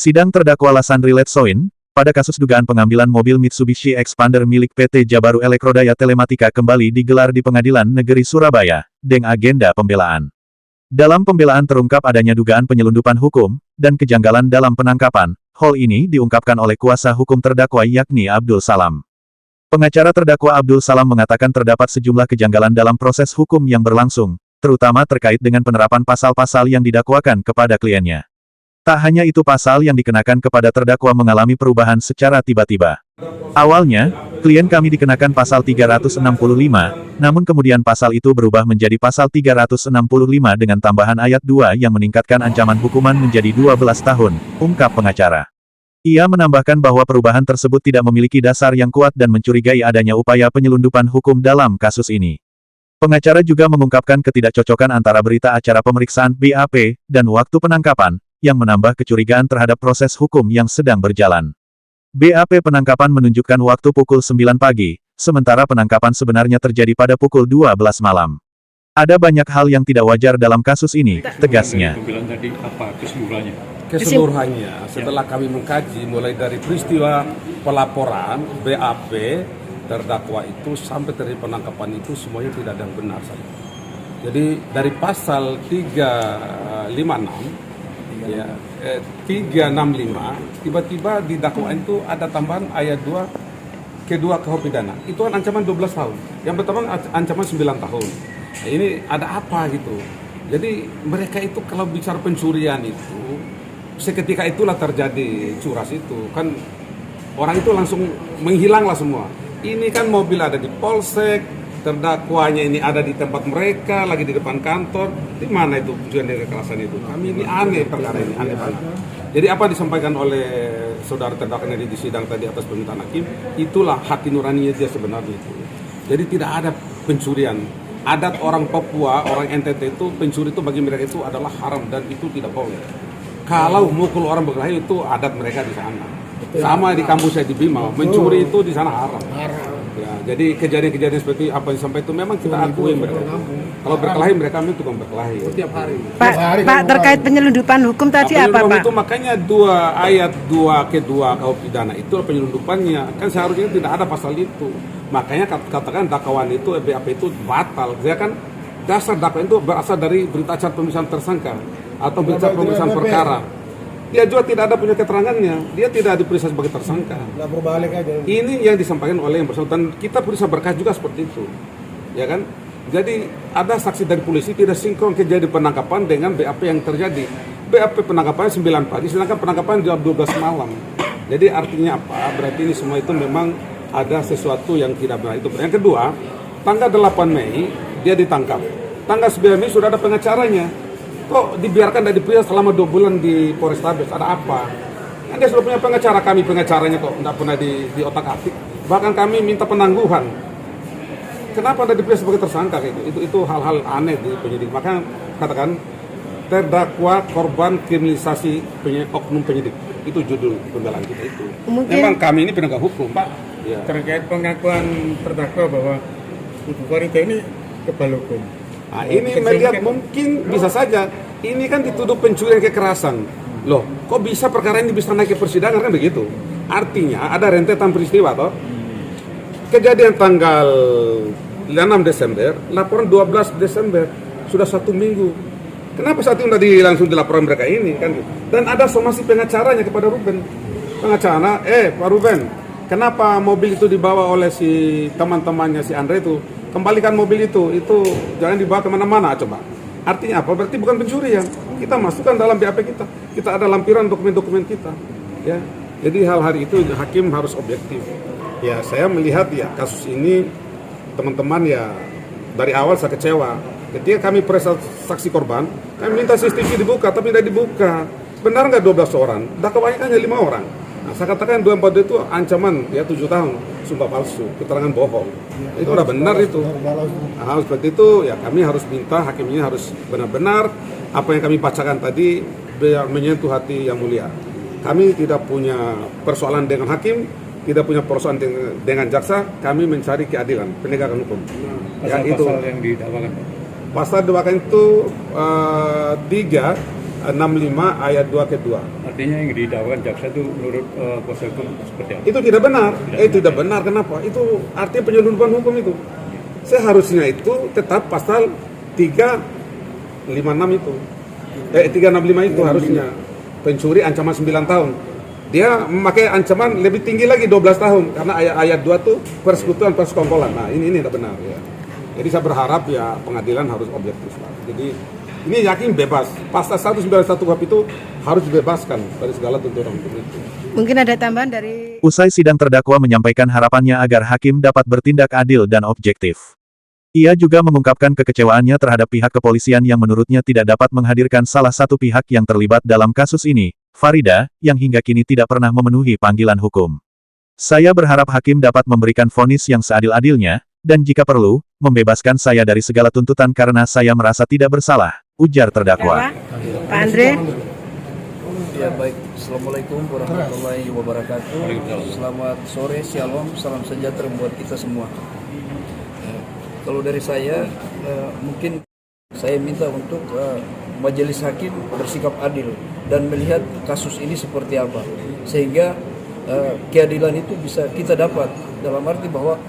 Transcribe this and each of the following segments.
Sidang terdakwa Lasandri Letsoin, pada kasus dugaan pengambilan mobil Mitsubishi Expander milik PT Jabaru Elektrodaya Telematika kembali digelar di Pengadilan Negeri Surabaya, dengan agenda pembelaan. Dalam pembelaan terungkap adanya dugaan penyelundupan hukum, dan kejanggalan dalam penangkapan. Hal ini diungkapkan oleh kuasa hukum terdakwa yakni Abdul Salam. Pengacara terdakwa Abdul Salam mengatakan terdapat sejumlah kejanggalan dalam proses hukum yang berlangsung, terutama terkait dengan penerapan pasal-pasal yang didakwakan kepada kliennya. Tak hanya itu, pasal yang dikenakan kepada terdakwa mengalami perubahan secara tiba-tiba. Awalnya, klien kami dikenakan pasal 365, namun kemudian pasal itu berubah menjadi pasal 365 dengan tambahan ayat 2 yang meningkatkan ancaman hukuman menjadi 12 tahun, ungkap pengacara. Ia menambahkan bahwa perubahan tersebut tidak memiliki dasar yang kuat dan mencurigai adanya upaya penyelundupan hukum dalam kasus ini. Pengacara juga mengungkapkan ketidakcocokan antara berita acara pemeriksaan BAP dan waktu penangkapan, yang menambah kecurigaan terhadap proses hukum yang sedang berjalan. BAP penangkapan menunjukkan waktu pukul 9 pagi, sementara penangkapan sebenarnya terjadi pada pukul 12 malam. Ada banyak hal yang tidak wajar dalam kasus ini, tegasnya. Tadi apa keseluruhannya? Keseluruhannya, setelah kami mengkaji mulai dari peristiwa pelaporan BAP terdakwa itu sampai dari penangkapan itu semuanya tidak ada yang benar saja. Jadi dari pasal 356 ya, 365 tiba-tiba di dakwaan itu ada tambahan ayat 2 kedua KUH pidana. Itu kan ancaman 12 tahun. Yang pertama ancaman 9 tahun. Nah, ini ada apa gitu. Jadi mereka itu kalau bicara pencurian itu seketika itulah terjadi curas itu. Kan orang itu langsung menghilanglah semua. Ini kan mobil ada di polsek, terdakwanya ini ada di tempat mereka, lagi di depan kantor. Di mana itu tujuan dari kekerasan itu? Kami ini aneh perkara ini, aneh banget. Jadi apa disampaikan oleh saudara terdakwa di sidang tadi atas permintaan hakim, itulah hati nuraninya dia sebenarnya itu. Jadi tidak ada pencurian. Adat orang Papua, orang NTT itu pencuri itu bagi mereka itu adalah haram dan itu tidak boleh. Kalau mukul orang berkelahi itu adat mereka di sana. Sama di kampus saya di Bima, mencuri itu di sana haram. Ya, jadi kejadian-kejadian seperti apa yang sampai itu memang kita akui mereka. Kalau berkelahi mereka itu kan berkelahi. Setiap hari. Pak, terkait penyelundupan hukum tadi apa, Pak? Itu makanya ayat 2 kedua KUH pidana itu penyelundupannya. Kan seharusnya tidak ada pasal itu. Makanya katakan dakwaan itu BAP itu batal. Dia kan dasar dakwaan itu berasal dari berita acara pemeriksaan tersangka atau berita pemeriksaan perkara. Dia juga tidak ada punya keterangannya. Dia tidak diperiksa sebagai tersangka. Ini yang disampaikan oleh yang bersangkutan. Kita periksa berkas juga seperti itu, ya kan? Jadi ada saksi dari polisi tidak sinkron kejadian penangkapan dengan BAP yang terjadi. BAP penangkapan 9 pagi, sedangkan penangkapan jam 12 malam. Jadi artinya apa? Berarti ini semua itu memang ada sesuatu yang tidak benar. Itu. Yang kedua, tanggal 8 Mei dia ditangkap. Tanggal 9 Mei sudah ada pengacaranya. Kok dibiarkan dan diperiksa selama 2 bulan di Polrestabes? Ada apa? Kan dia sudah punya pengacara, kami pengacaranya kok tidak pernah di otak-atik. Bahkan kami minta penangguhan. Kenapa tidak diperiksa sebagai tersangka? Itu hal-hal aneh di penyidik. Maka katakan terdakwa korban kriminalisasi oknum penyidik. Itu judul pembelaan kita itu. Memang kami ini penegak hukum, Pak. Ya. Terkait pengakuan terdakwa bahwa Ibu Farida ini kebal hukum. Nah, ini melihat mungkin bisa saja ini kan dituduh pencurian kekerasan. Loh, kok bisa perkara ini bisa naik ke persidangan kan begitu? Artinya ada rentetan peristiwa toh. Kejadian tanggal 6 Desember, laporan 12 Desember, sudah 1 minggu. Kenapa saat itu langsung dilaporkan mereka ini kan? Dan ada somasi pengacaranya kepada Ruben. Pengacara, Pak Ruben, kenapa mobil itu dibawa oleh si teman-temannya si Andre itu? Kembalikan mobil itu jangan dibawa kemana-mana coba. Artinya apa? Berarti bukan pencurian. Kita masukkan dalam BAP kita. Kita ada lampiran dokumen-dokumen kita. Ya, jadi hal-hal itu hakim harus objektif. Ya, saya melihat ya kasus ini teman-teman ya dari awal saya kecewa. Ketika kami periksa saksi korban, kami minta CCTV dibuka, tapi tidak dibuka. Benar nggak 12 orang? Dakwanya kan hanya 5 orang. Nah, saya katakan 24 itu ancaman ya 7 tahun, sumpah palsu, keterangan bohong. Itu udah benar itu. Nah, hal seperti itu ya kami harus minta hakim ini harus benar-benar apa yang kami bacakan tadi biar menyentuh hati yang mulia. Kami tidak punya persoalan dengan hakim, tidak punya persoalan dengan jaksa, kami mencari keadilan, penegakan hukum. Pasal-pasal yang didakwakan. Pasal didakwakan itu 3 65 ayat 2 ke 2. Artinya yang didakwakan jaksa itu menurut kuasa hukum seperti apa? Itu tidak benar. Tidak benar, kenapa? Itu artinya penyelundupan hukum itu. Seharusnya itu tetap pasal 356 itu. 365 itu harusnya. Pencuri ancaman 9 tahun. Dia memakai ancaman lebih tinggi lagi 12 tahun karena ayat 2 tuh persekutuan persekongkolan. Nah, ini tidak benar ya. Jadi saya berharap ya pengadilan harus objektif lah. Jadi ini yakin bebas. Pasal 191 KUHP itu harus dibebaskan dari segala tuntutan hukum itu. Mungkin ada tambahan dari Usai sidang terdakwa menyampaikan harapannya agar hakim dapat bertindak adil dan objektif. Ia juga mengungkapkan kekecewaannya terhadap pihak kepolisian yang menurutnya tidak dapat menghadirkan salah satu pihak yang terlibat dalam kasus ini, Farida, yang hingga kini tidak pernah memenuhi panggilan hukum. Saya berharap hakim dapat memberikan vonis yang seadil-adilnya, dan jika perlu, membebaskan saya dari segala tuntutan karena saya merasa tidak bersalah, ujar terdakwa. Pak Andre. Ya baik, Assalamualaikum warahmatullahi wabarakatuh. Selamat sore, shalom, salam sejahtera buat kita semua. Kalau dari saya, mungkin saya minta untuk majelis hakim bersikap adil dan melihat kasus ini seperti apa, sehingga keadilan itu bisa kita dapat. Dalam arti bahwa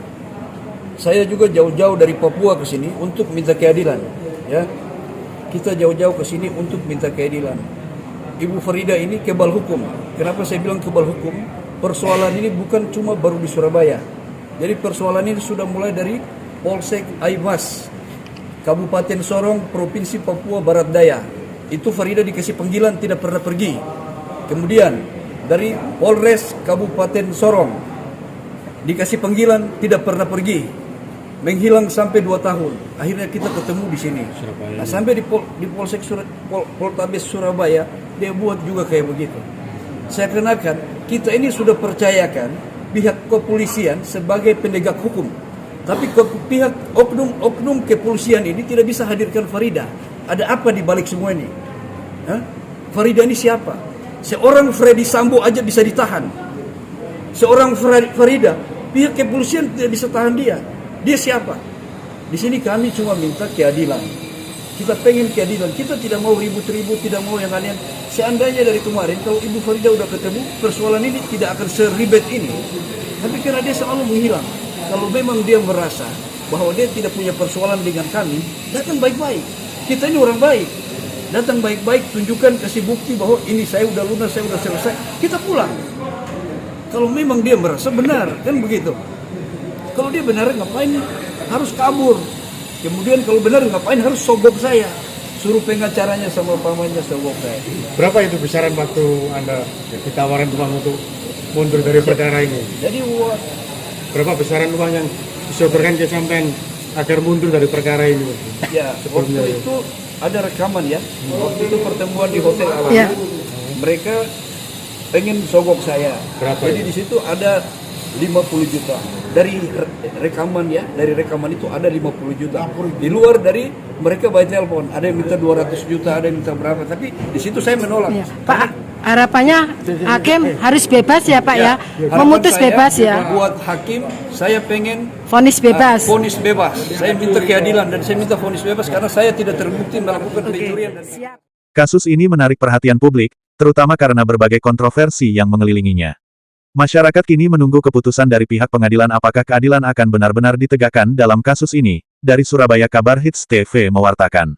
saya juga jauh-jauh dari Papua ke sini untuk minta keadilan, ya. Kita jauh-jauh ke sini untuk minta keadilan. Ibu Farida ini kebal hukum. Kenapa saya bilang kebal hukum? Persoalan ini bukan cuma baru di Surabaya. Jadi persoalan ini sudah mulai dari Polsek Aimas, Kabupaten Sorong, Provinsi Papua Barat Daya. Itu Farida dikasih panggilan tidak pernah pergi. Kemudian dari Polres Kabupaten Sorong dikasih panggilan tidak pernah pergi. Menghilang sampai 2 tahun. Akhirnya kita ketemu di sini. Nah, sampai di Polsek Poltabes Surabaya dia buat juga kayak begitu. Saya kenakan kita ini sudah percayakan pihak kepolisian sebagai penegak hukum. Tapi pihak oknum kepolisian ini tidak bisa hadirkan Farida. Ada apa di balik semua ini? Farida ini siapa? Seorang Freddy Sambo aja bisa ditahan. Seorang Farida, pihak kepolisian tidak bisa tahan dia. Dia siapa? Di sini kami cuma minta keadilan. Kita pengen keadilan. Kita tidak mau ribut-ribut, tidak mau yang kalian. Seandainya dari kemarin, kalau Ibu Farida udah ketemu, persoalan ini tidak akan seribet ini. Tapi karena dia selalu menghilang. Kalau memang dia merasa bahwa dia tidak punya persoalan dengan kami, datang baik-baik. Kita ini orang baik. Datang baik-baik, tunjukkan, kasih bukti bahwa ini saya udah lunas, saya udah selesai. Kita pulang. Kalau memang dia merasa benar, kan begitu. Kalau dia benar, ngapain harus kabur? Kemudian kalau benar, ngapain harus sogok saya? Suruh pengacaranya sama pamannya sogok saya. Berapa itu besaran waktu Anda ditawarin uang untuk mundur dari perkara ini? Jadi Berapa besaran uang yang disodorkan ke sampean agar mundur dari perkara ini? ya, waktu itu ada rekaman ya. Waktu itu pertemuan di Hotel Alana. Ya. Mereka pengen sogok saya. Berapa Jadi itu? di situ ada 50 juta. Dari rekaman ya, dari rekaman itu ada 50 juta. Di luar dari mereka by telepon, ada yang minta 200 juta, ada yang minta berapa. Tapi di situ saya menolak. Ya. Pak, harapannya hakim harus bebas ya Pak ya, memutus Harapan bebas saya, ya, Buat hakim, saya pengen vonis bebas. vonis bebas. Saya minta keadilan dan saya minta vonis bebas karena saya tidak terbukti melakukan pencurian. Siap. Kasus ini menarik perhatian publik, terutama karena berbagai kontroversi yang mengelilinginya. Masyarakat kini menunggu keputusan dari pihak pengadilan apakah keadilan akan benar-benar ditegakkan dalam kasus ini. Dari Surabaya, Kabar Hits TV mewartakan.